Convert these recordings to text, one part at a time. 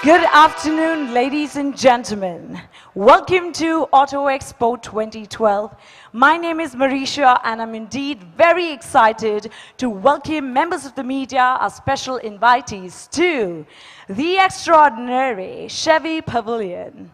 Good afternoon, ladies and gentlemen. Welcome to Auto Expo 2012. My name is Marisha, and I'm indeed very excited to welcome members of the media, our special invitees, to the extraordinary Chevy Pavilion.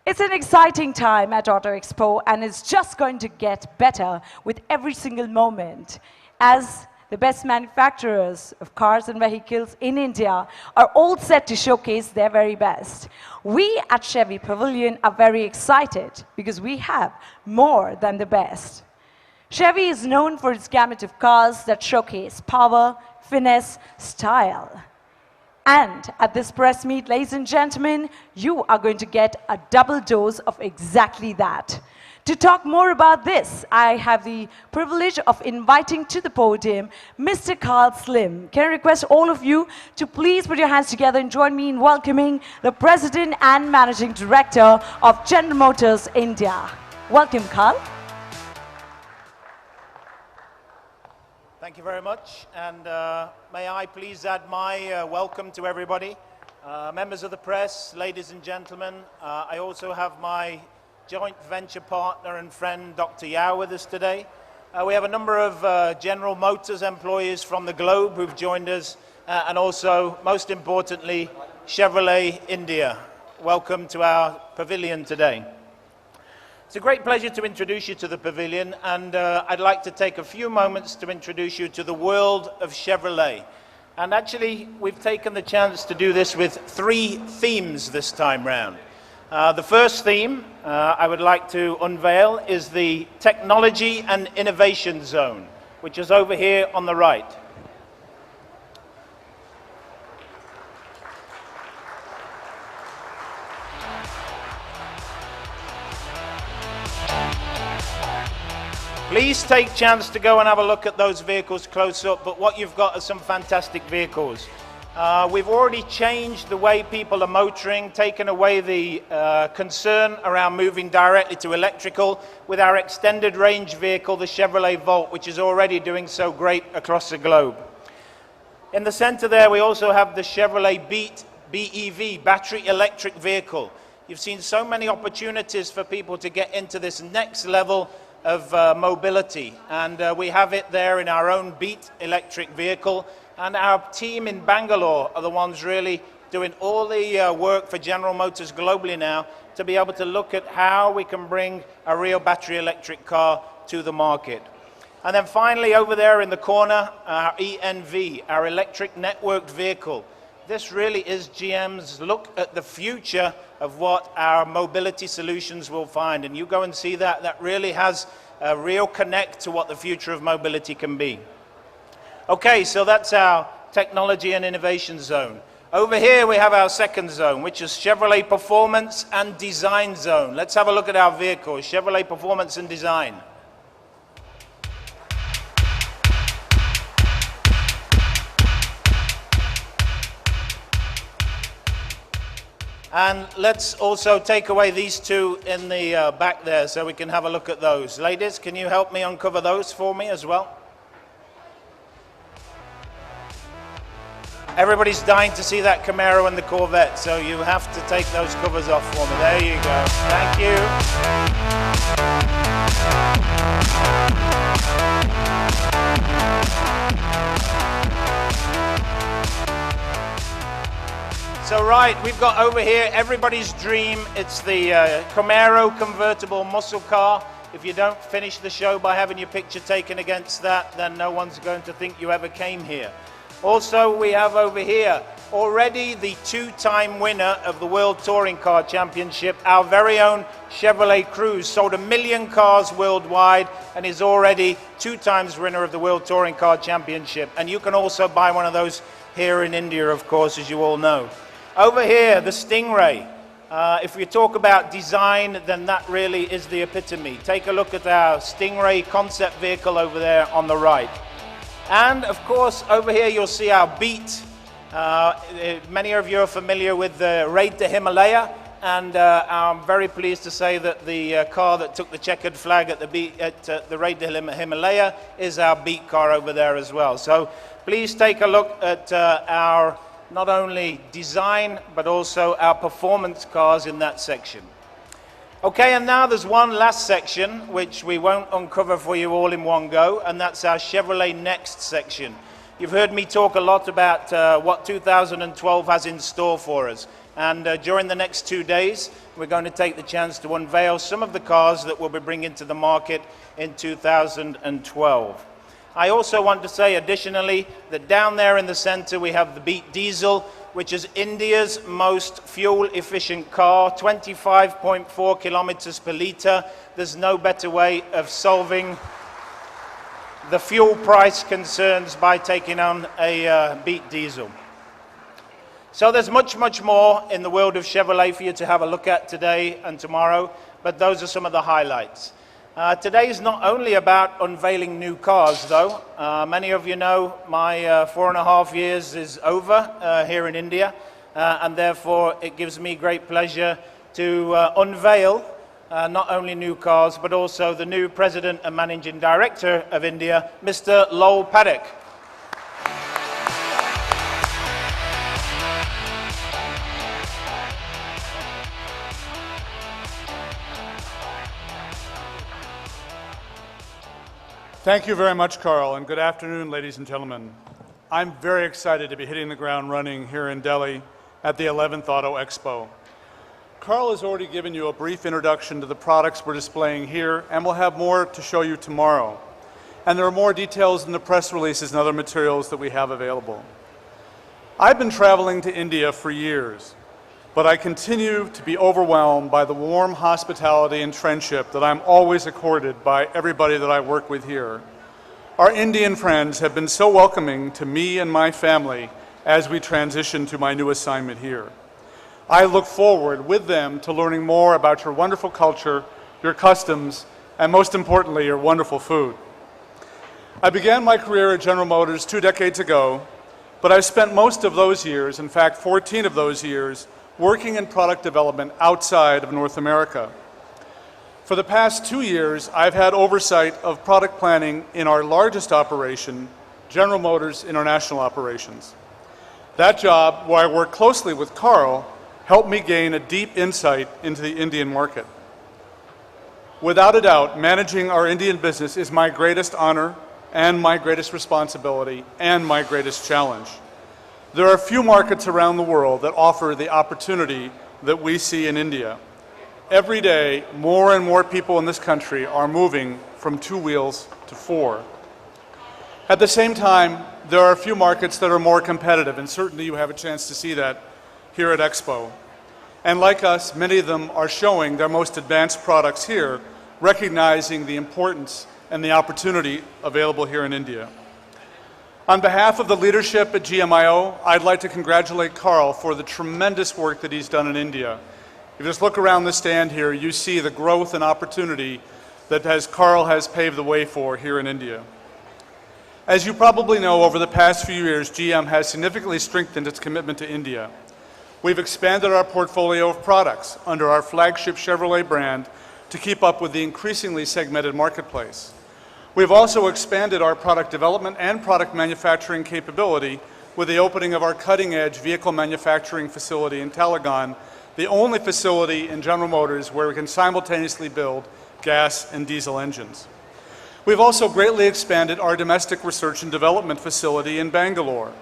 It's an exciting time at Auto Expo, and it's just going to get better with every single moment as the best manufacturers of cars and vehicles in India are all set to showcase their very best. We at Chevy Pavilion are very excited because we have more than the best. Chevy is known for its gamut of cars that showcase power, finesse, style. And at this press meet, ladies and gentlemen, you are going to get a double dose of exactly that. To talk more about this, I have the privilege of inviting to the podium Mr. Carl Slim. Can I request all of you to please put your hands together and join me in welcoming the President and Managing Director of General Motors India. Welcome, Carl. Thank you very much, and may I please add my welcome to everybody. Members of the press, ladies and gentlemen, I also have my joint venture partner and friend, Dr. Yao, with us today. We have a number of General Motors employees from the globe who've joined us, and also, most importantly, Chevrolet India. Welcome to our pavilion today. It's a great pleasure to introduce you to the pavilion, and I'd like to take a few moments to introduce you to the world of Chevrolet. And actually, we've taken the chance to do this with 3 themes this time round. The first theme I would like to unveil is the Technology and Innovation Zone, which is over here on the right. Please take chance to go and have a look at those vehicles close up, but what you've got are some fantastic vehicles. We've already changed the way people are motoring, taken away the concern around moving directly to electrical with our extended range vehicle, the Chevrolet Volt, which is already doing so great across the globe. In the center there, we also have the Chevrolet Beat BEV, battery electric vehicle. You've seen so many opportunities for people to get into this next level of mobility, and we have it there in our own Beat electric vehicle. And our team in Bangalore are the ones really doing all the work for General Motors globally now to be able to look at how we can bring a real battery electric car to the market. And then finally, over there in the corner, our ENV, our electric networked vehicle. This really is GM's look at the future of what our mobility solutions will find. And you go and see that. That really has a real connect to what the future of mobility can be. Okay, so that's our Technology and Innovation Zone. Over here we have our second zone, which is Chevrolet Performance and Design Zone. Let's have a look at our vehicles, Chevrolet Performance and Design. And let's also take away these 2 in the back there so we can have a look at those. Ladies, can you help me uncover those for me as well? Everybody's dying to see that Camaro and the Corvette, so you have to take those covers off for me. There you go. Thank you. So right, we've got over here everybody's dream. It's the Camaro convertible muscle car. If you don't finish the show by having your picture taken against that, then no one's going to think you ever came here. Also, we have over here already the 2-time winner of the World Touring Car Championship, our very own Chevrolet Cruze, sold 1 million cars worldwide and is already 2 times winner of the World Touring Car Championship. And you can also buy one of those here in India, of course, as you all know. Over here, the Stingray. If we talk about design, then that really is the epitome. Take a look at our Stingray concept vehicle over there on the right. And of course, over here you'll see our Beat. Many of you are familiar with the Raid to Himalaya, and I'm very pleased to say that the car that took the checkered flag at the Raid to Himalaya is our Beat car over there as well. So please take a look at our not only design, but also our performance cars in that section. Okay, and now there's one last section, which we won't uncover for you all in one go, and that's our Chevrolet Next section. You've heard me talk a lot about what 2012 has in store for us. And during the next 2 days, we're going to take the chance to unveil some of the cars that we'll be bringing to the market in 2012. I also want to say additionally that down there in the center we have the Beat Diesel, which is India's most fuel-efficient car, 25.4 kilometers per liter. There's no better way of solving the fuel price concerns by taking on a Beat Diesel. So there's much, much more in the world of Chevrolet for you to have a look at today and tomorrow, but those are some of the highlights. Today is not only about unveiling new cars, though. Many of you know my 4.5 years is over here in India, and therefore it gives me great pleasure to unveil not only new cars, but also the new President and Managing Director of India, Mr. Lowell Paddock. Thank you very much, Carl, and good afternoon, ladies and gentlemen. I'm very excited to be hitting the ground running here in Delhi at the 11th Auto Expo. Carl has already given you a brief introduction to the products we're displaying here, and we'll have more to show you tomorrow. And there are more details in the press releases and other materials that we have available. I've been traveling to India for years, but I continue to be overwhelmed by the warm hospitality and friendship that I'm always accorded by everybody that I work with here. Our Indian friends have been so welcoming to me and my family as we transition to my new assignment here. I look forward with them to learning more about your wonderful culture, your customs, and most importantly, your wonderful food. I began my career at General Motors 2 decades ago, but I spent most of those years, in fact 14 of those years, working in product development outside of North America. For the past 2 years, I've had oversight of product planning in our largest operation, General Motors International Operations. That job, where I work closely with Carl, helped me gain a deep insight into the Indian market. Without a doubt, managing our Indian business is my greatest honor and my greatest responsibility and my greatest challenge. There are few markets around the world that offer the opportunity that we see in India. Every day, more and more people in this country are moving from 2 wheels to 4. At the same time, there are a few markets that are more competitive, and certainly you have a chance to see that here at Expo. And like us, many of them are showing their most advanced products here, recognizing the importance and the opportunity available here in India. On behalf of the leadership at GMIO, I'd like to congratulate Carl for the tremendous work that he's done in India. If you just look around the stand here, you see the growth and opportunity that Carl has paved the way for here in India. As you probably know, over the past few years, GM has significantly strengthened its commitment to India. We've expanded our portfolio of products under our flagship Chevrolet brand to keep up with the increasingly segmented marketplace. We've also expanded our product development and product manufacturing capability with the opening of our cutting-edge vehicle manufacturing facility in Talegaon, the only facility in General Motors where we can simultaneously build gas and diesel engines. We've also greatly expanded our domestic research and development facility in Bangalore.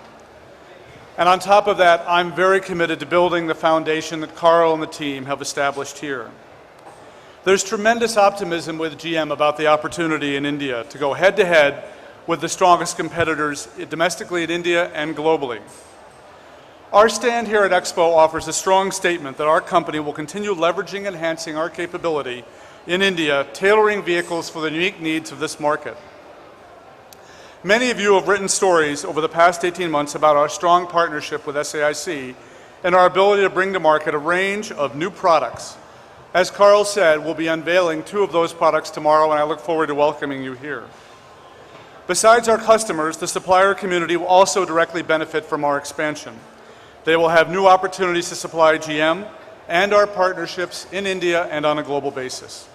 And on top of that, I'm very committed to building the foundation that Carl and the team have established here. There's tremendous optimism with GM about the opportunity in India to go head-to-head with the strongest competitors domestically in India and globally. Our stand here at Expo offers a strong statement that our company will continue leveraging and enhancing our capability in India, tailoring vehicles for the unique needs of this market. Many of you have written stories over the past 18 months about our strong partnership with SAIC and our ability to bring to market a range of new products. As Carl said, we'll be unveiling 2 of those products tomorrow, and I look forward to welcoming you here. Besides our customers, the supplier community will also directly benefit from our expansion. They will have new opportunities to supply GM and our partnerships in India and on a global basis.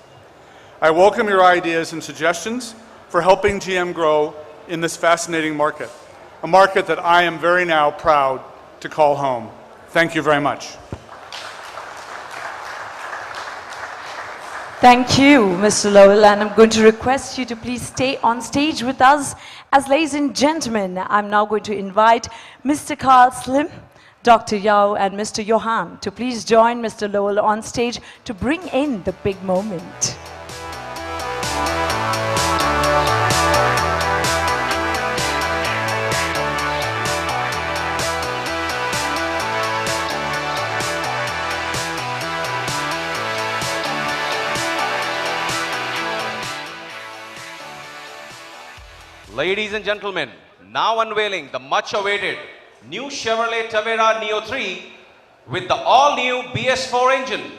I welcome your ideas and suggestions for helping GM grow in this fascinating market, a market that I am very now proud to to call home. Thank you very much. Thank you, Mr. Lowell, and I'm going to request you to please stay on stage with us. As ladies and gentlemen, I'm now going to invite Mr. Carl Slim, Dr. Yao, and Mr. Johan to please join Mr. Lowell on stage to bring in the big moment. Ladies and gentlemen, now unveiling the much-awaited new Chevrolet Tavera Neo 3 with the all-new BS4 engine.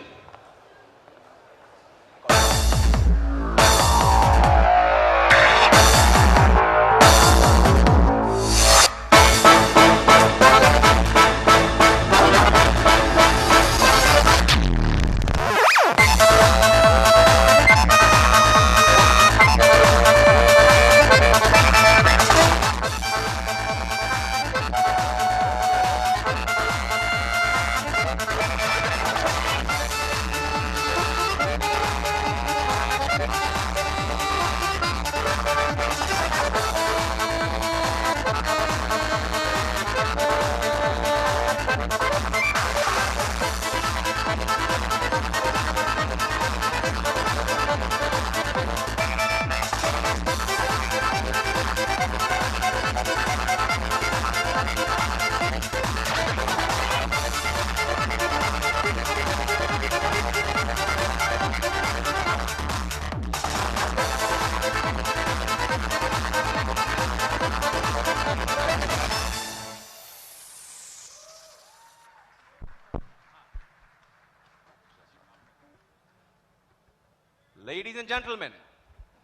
Ladies and gentlemen,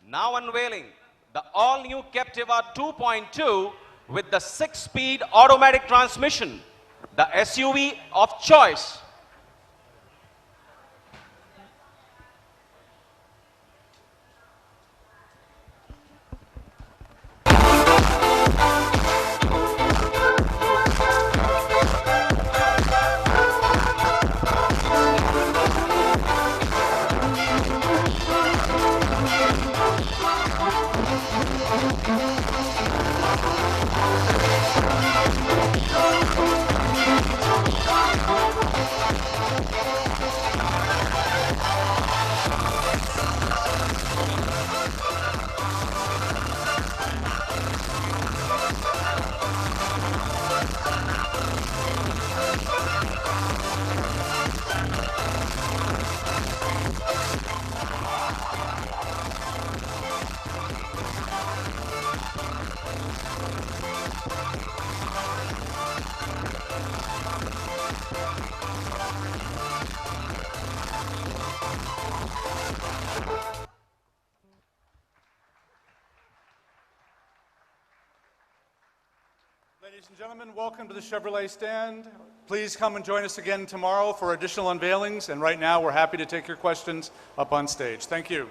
now unveiling the all-new Captiva 2.2 with the 6-speed automatic transmission, the SUV of choice. Ladies and gentlemen, welcome to the Chevrolet stand. Please come and join us again tomorrow for additional unveilings. And right now, we're happy to take your questions up on stage. Thank you.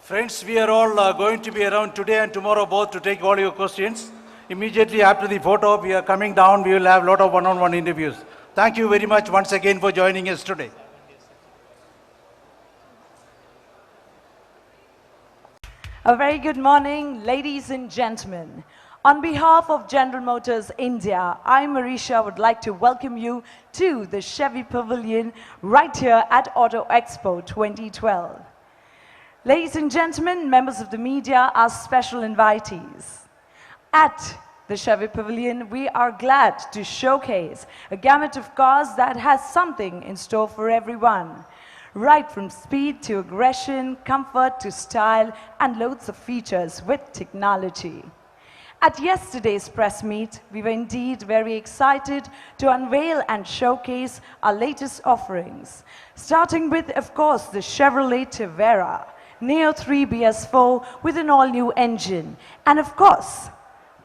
Friends, we are all going to be around today and tomorrow both to take all your questions. Immediately after the photo, we are coming down. We will have a lot of one-on-one interviews. Thank you very much once again for joining us today. A very good morning, ladies and gentlemen. On behalf of General Motors India, I, Marisha, would like to welcome you to the Chevy Pavilion right here at Auto Expo 2012. Ladies and gentlemen, members of the media, our special invitees. At the Chevy Pavilion, we are glad to showcase a gamut of cars that has something in store for everyone. Right from speed to aggression, comfort to style, and loads of features with technology. At yesterday's press meet, we were indeed very excited to unveil and showcase our latest offerings, starting with, of course, the Chevrolet Tavera, Neo 3 BS4 with an all-new engine, and of course,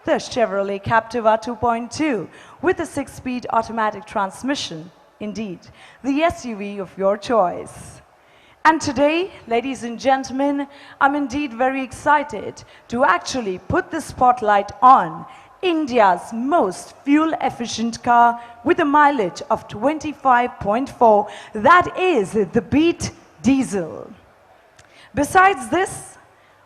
the Chevrolet Captiva 2.2 with a 6-speed automatic transmission, indeed, the SUV of your choice. And today, ladies and gentlemen, I'm indeed very excited to actually put the spotlight on India's most fuel-efficient car with a mileage of 25.4, that is the Beat Diesel. Besides this,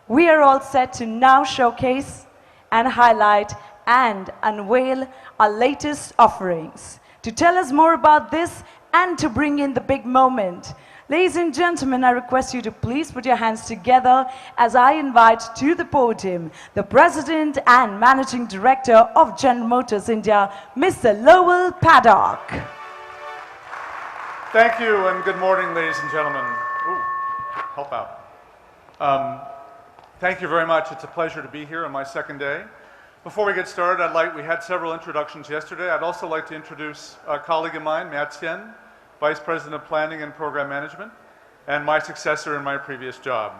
we are all set to now showcase and highlight and unveil our latest offerings. To tell us more about this and to bring in the big moment, ladies and gentlemen, I request you to please put your hands together as I invite to the podium the President and Managing Director of General Motors India, Mr. Lowell Paddock. Thank you and good morning, ladies and gentlemen. Ooh, help out. Thank you very much. It's a pleasure to be here on my second day. Before we get started, we had several introductions yesterday. I'd also like to introduce a colleague of mine, Matt Tien, Vice President of Planning and Program Management, and my successor in my previous job.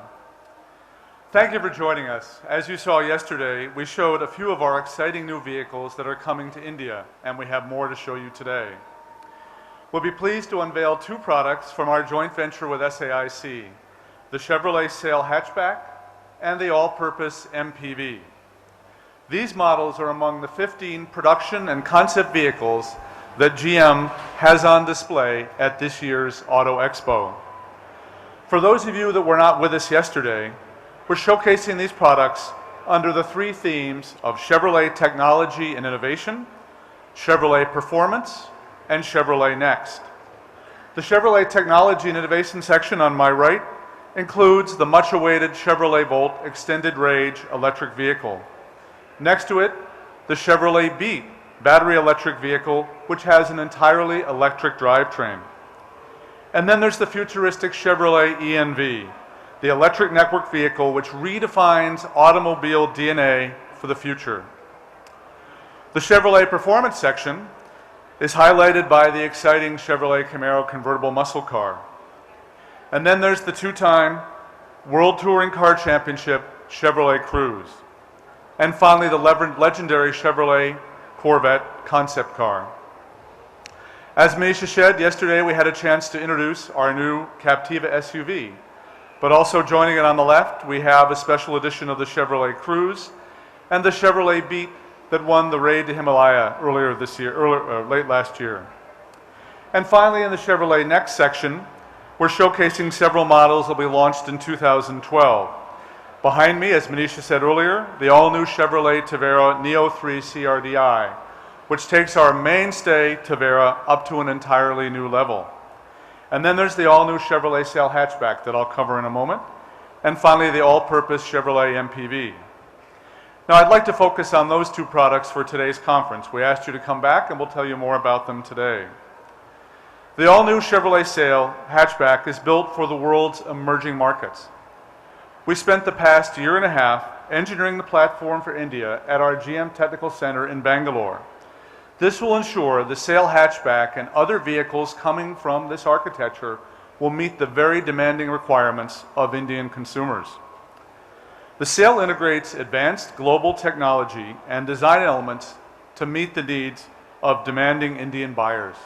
Thank you for joining us. As you saw yesterday, we showed a few of our exciting new vehicles that are coming to India, and we have more to show you today. We'll be pleased to unveil two products from our joint venture with SAIC, the Chevrolet Sail Hatchback and the all-purpose MPV. These models are among the 15 production and concept vehicles that GM has on display at this year's Auto Expo. For those of you that were not with us yesterday, we're showcasing these products under the three themes of Chevrolet Technology and Innovation, Chevrolet Performance, and Chevrolet Next. The Chevrolet Technology and Innovation section on my right includes the much-awaited Chevrolet Volt extended range electric vehicle. Next to it, the Chevrolet Beat battery electric vehicle, which has an entirely electric drivetrain. And then there's the futuristic Chevrolet ENV, the electric network vehicle which redefines automobile DNA for the future. The Chevrolet Performance section is highlighted by the exciting Chevrolet Camaro convertible muscle car. And then there's the two-time World Touring Car Championship Chevrolet Cruze. And finally, the legendary Chevrolet Corvette concept car. As Manisha said, yesterday we had a chance to introduce our new Captiva SUV. But also joining it on the left, we have a special edition of the Chevrolet Cruze and the Chevrolet Beat that won the Raid to Himalaya earlier this year, late last year. And finally, in the Chevrolet Next section, we're showcasing several models that will be launched in 2012. Behind me, as Manisha said earlier, the all-new Chevrolet Tavera Neo 3 CRDI, which takes our mainstay Tavera up to an entirely new level. And then there's the all-new Chevrolet Sail Hatchback that I'll cover in a moment. And finally, the all-purpose Chevrolet MPV. Now, I'd like to focus on those two products for today's conference. We asked you to come back, and we'll tell you more about them today. The all-new Chevrolet Sail Hatchback is built for the world's emerging markets. We spent the past year and a half engineering the platform for India at our GM Technical Center in Bangalore. This will ensure the Sail Hatchback and other vehicles coming from this architecture will meet the very demanding requirements of Indian consumers. The Sail integrates advanced global technology and design elements to meet the needs of demanding Indian buyers.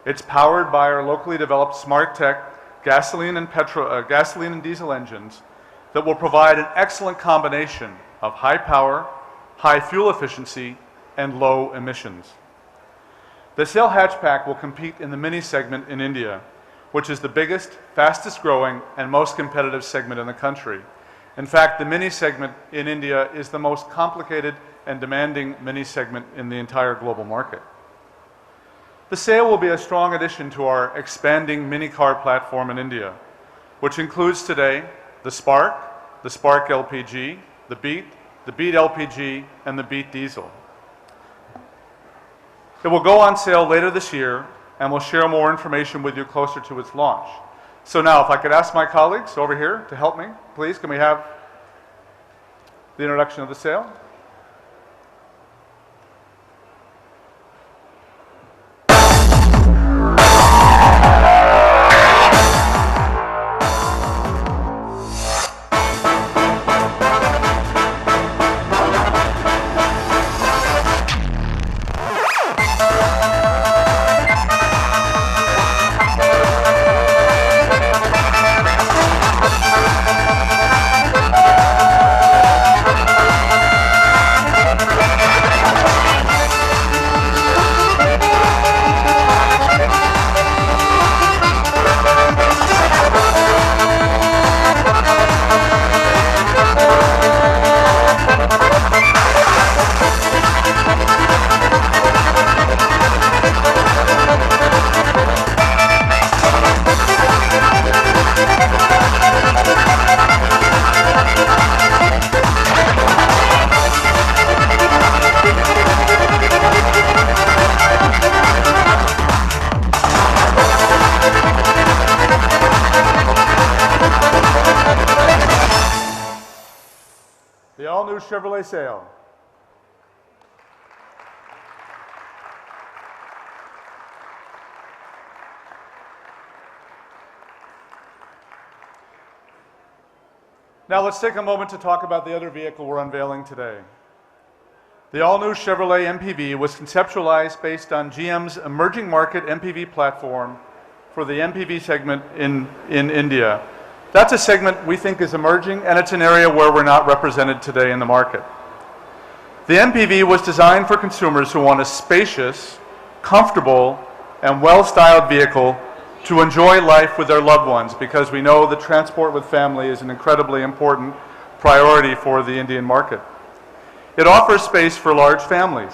It's powered by our locally developed smart tech gasoline and diesel engines that will provide an excellent combination of high power, high fuel efficiency, and low emissions. The Sail Hatchback will compete in the Mini segment in India, which is the biggest, fastest growing, and most competitive segment in the country. In fact, the Mini segment in India is the most complicated and demanding mini segment in the entire global market. The sale will be a strong addition to our expanding mini car platform in India, which includes today the Spark LPG, the Beat LPG, and the Beat Diesel. It will go on sale later this year, and we'll share more information with you closer to its launch. So now, if I could ask my colleagues over here to help me, please, can we have the introduction of the sale? The all-new Chevrolet sale. Now let's take a moment to talk about the other vehicle we're unveiling today. The all-new Chevrolet MPV was conceptualized based on GM's emerging market MPV platform for the MPV segment in India. That's a segment we think is emerging, and it's an area where we're not represented today in the market. The MPV was designed for consumers who want a spacious, comfortable, and well-styled vehicle to enjoy life with their loved ones, because we know that transport with family is an incredibly important priority for the Indian market. It offers space for large families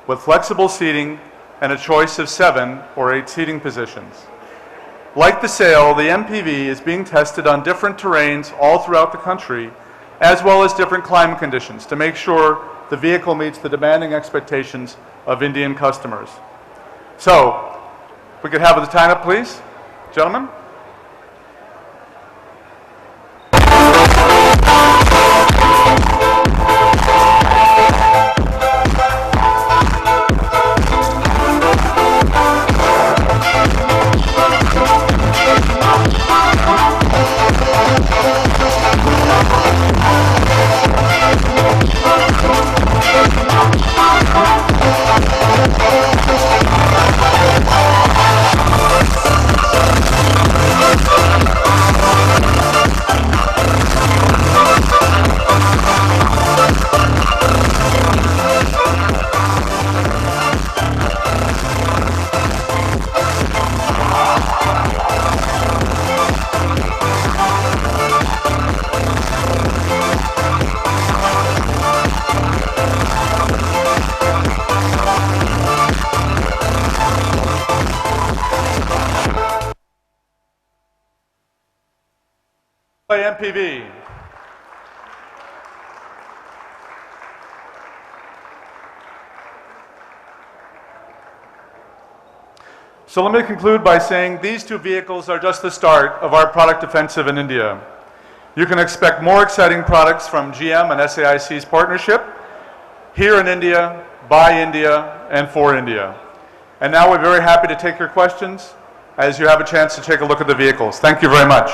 with flexible seating and a choice of 7 or 8 seating positions. Like the sale, the MPV is being tested on different terrains all throughout the country, as well as different climate conditions, to make sure the vehicle meets the demanding expectations of Indian customers. So, if we could have the time up, please, gentlemen. MPV. So let me conclude by saying these two vehicles are just the start of our product offensive in India. You can expect more exciting products from GM and SAIC's partnership here in India, by India, and for India. And now we're very happy to take your questions as you have a chance to take a look at the vehicles. Thank you very much.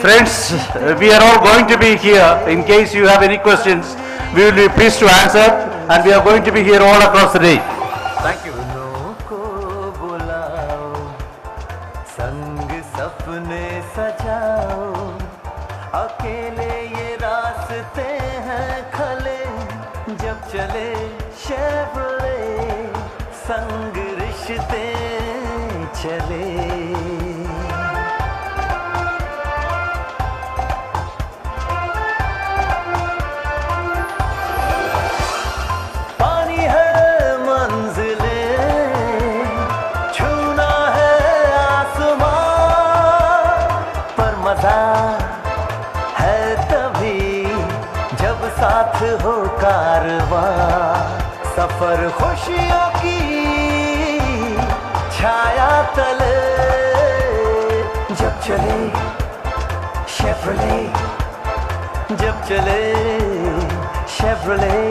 Friends, we are all going to be here in case you have any questions. we will be pleased to answer, and we are going to be here all across the day. Thank you. को बुलाओ, संग सपने सजाओ, अकेले ये रास्ते हैं खले, जब चले शेवरले, संग रिश्ते चले। है तभी जब साथ हो कारवां, सफर खुशियों की छाया तले, जब चले शेवरले, जब चले शेवरले।